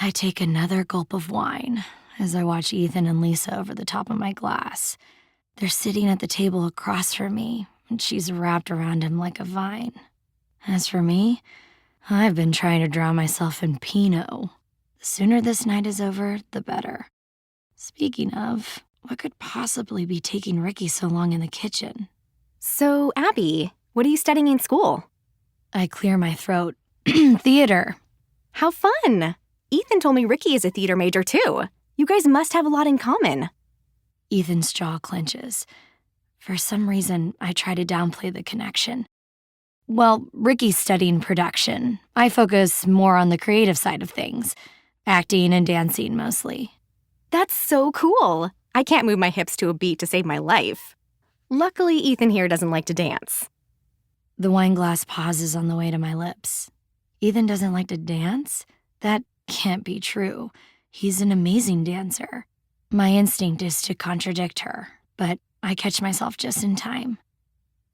I take another gulp of wine as I watch Ethan and Lisa over the top of my glass. They're sitting at the table across from me, and she's wrapped around him like a vine. As for me, I've been trying to drown myself in Pinot. The sooner this night is over, the better. Speaking of, what could possibly be taking Ricky so long in the kitchen? So, Abby, what are you studying in school? I clear my throat. Theater. How fun! Ethan told me Ricky is a theater major, too. You guys must have a lot in common. Ethan's jaw clenches. For some reason, I try to downplay the connection. Well, Ricky's studying production. I focus more on the creative side of things. Acting and dancing, mostly. That's so cool. I can't move my hips to a beat to save my life. Luckily, Ethan here doesn't like to dance. The wine glass pauses on the way to my lips. Ethan doesn't like to dance? That can't be true. He's an amazing dancer. My instinct is to contradict her, but I catch myself just in time.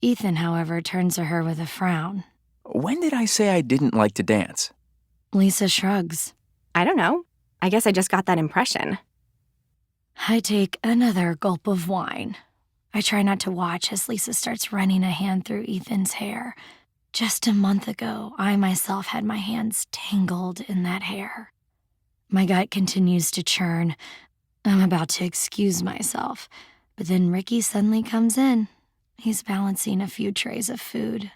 Ethan, however, turns to her with a frown. When did I say I didn't like to dance? Lisa shrugs. I don't know. I guess I just got that impression. I take another gulp of wine. I try not to watch as Lisa starts running a hand through Ethan's hair. Just a month ago, I myself had my hands tangled in that hair. My gut continues to churn. I'm about to excuse myself, but then Ricky suddenly comes in. He's balancing a few trays of food.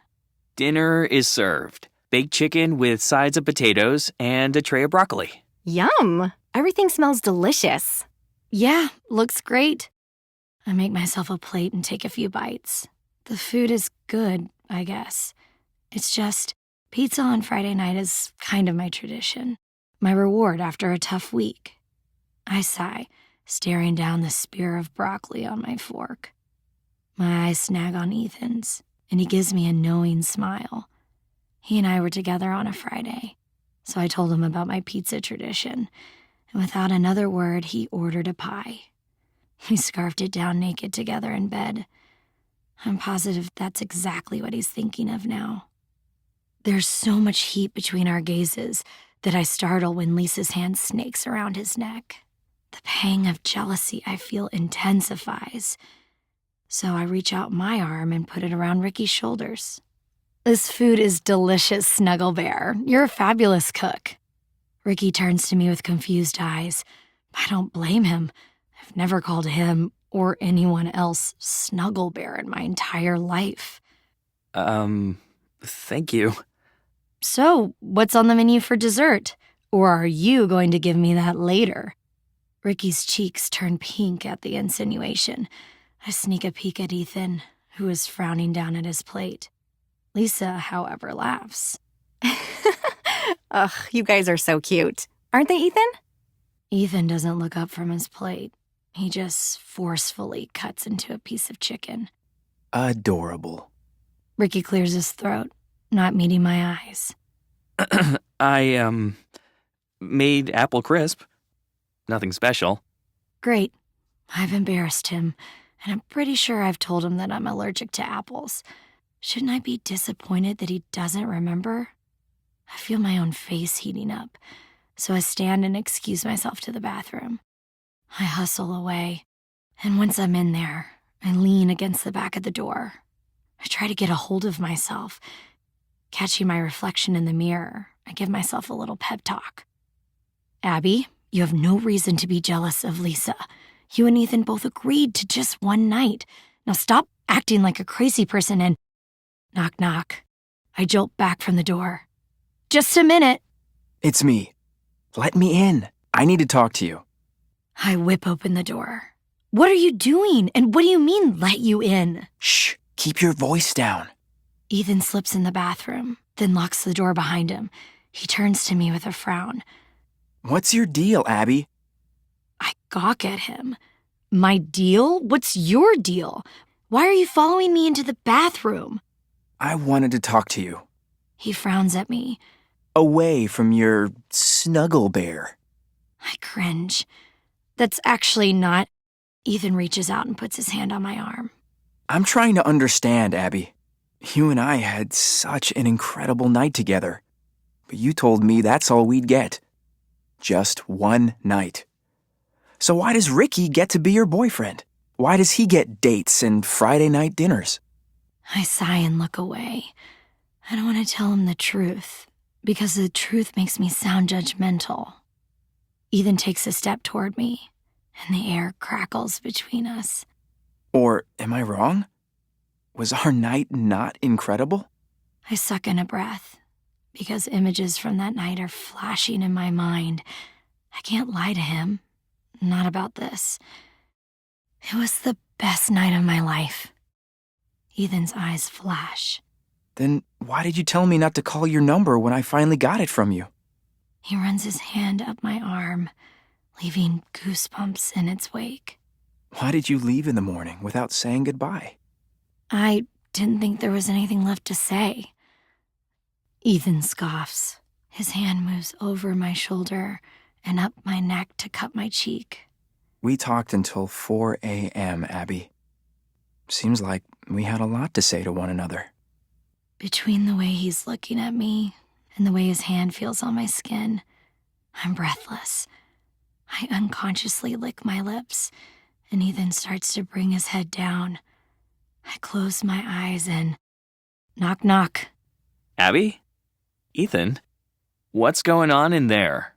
Dinner is served. Baked chicken with sides of potatoes and a tray of broccoli. Yum! Everything smells delicious. Yeah, looks great. I make myself a plate and take a few bites. The food is good, I guess. It's just, pizza on Friday night is kind of my tradition. My reward after a tough week. I sigh, staring down the spear of broccoli on my fork. My eyes snag on Ethan's, and he gives me a knowing smile. He and I were together on a Friday, so I told him about my pizza tradition, and without another word, he ordered a pie. We scarfed it down naked together in bed. I'm positive that's exactly what he's thinking of now. There's so much heat between our gazes that I startle when Lisa's hand snakes around his neck. The pang of jealousy I feel intensifies. So I reach out my arm and put it around Ricky's shoulders. This food is delicious, Snuggle Bear. You're a fabulous cook. Ricky turns to me with confused eyes. I don't blame him. I've never called him or anyone else Snuggle Bear in my entire life. Thank you. So, what's on the menu for dessert? Or are you going to give me that later? Ricky's cheeks turn pink at the insinuation. I sneak a peek at Ethan, who is frowning down at his plate. Lisa, however, laughs. Ugh, you guys are so cute. Aren't they, Ethan? Ethan doesn't look up from his plate. He just forcefully cuts into a piece of chicken. Adorable. Ricky clears his throat, not meeting my eyes. I, made apple crisp. Nothing special. Great. I've embarrassed him, and I'm pretty sure I've told him that I'm allergic to apples. Shouldn't I be disappointed that he doesn't remember? I feel my own face heating up, so I stand and excuse myself to the bathroom. I hustle away, and once I'm in there, I lean against the back of the door. I try to get a hold of myself. Catching my reflection in the mirror, I give myself a little pep talk. Abby, you have no reason to be jealous of Lisa. You and Ethan both agreed to just one night. Now stop acting like a crazy person and... Knock, knock. I jolt back from the door. Just a minute. It's me. Let me in. I need to talk to you. I whip open the door. What are you doing? And what do you mean, let you in? Shh. Keep your voice down. Ethan slips in the bathroom, then locks the door behind him. He turns to me with a frown. What's your deal, Abby? I gawk at him. My deal? What's your deal? Why are you following me into the bathroom? I wanted to talk to you. He frowns at me. Away from your Snuggle Bear. I cringe. That's actually not... Ethan reaches out and puts his hand on my arm. I'm trying to understand, Abby. You and I had such an incredible night together. But you told me that's all we'd get. Just one night. So why does Ricky get to be your boyfriend? Why does he get dates and Friday night dinners? I sigh and look away. I don't want to tell him the truth, because the truth makes me sound judgmental. Ethan takes a step toward me, and the air crackles between us. Or am I wrong? Was our night not incredible? I suck in a breath, because images from that night are flashing in my mind. I can't lie to him. Not about this. It was the best night of my life. Ethan's eyes flash. Then why did you tell me not to call your number when I finally got it from you? He runs his hand up my arm, leaving goosebumps in its wake. Why did you leave in the morning without saying goodbye? I didn't think there was anything left to say. Ethan scoffs. His hand moves over my shoulder and up my neck to cup my cheek. We talked until 4 a.m., Abby. Seems like we had a lot to say to one another. Between the way he's looking at me and the way his hand feels on my skin, I'm breathless. I unconsciously lick my lips, and Ethan starts to bring his head down. I close my eyes and knock, knock. Abby? Ethan? What's going on in there?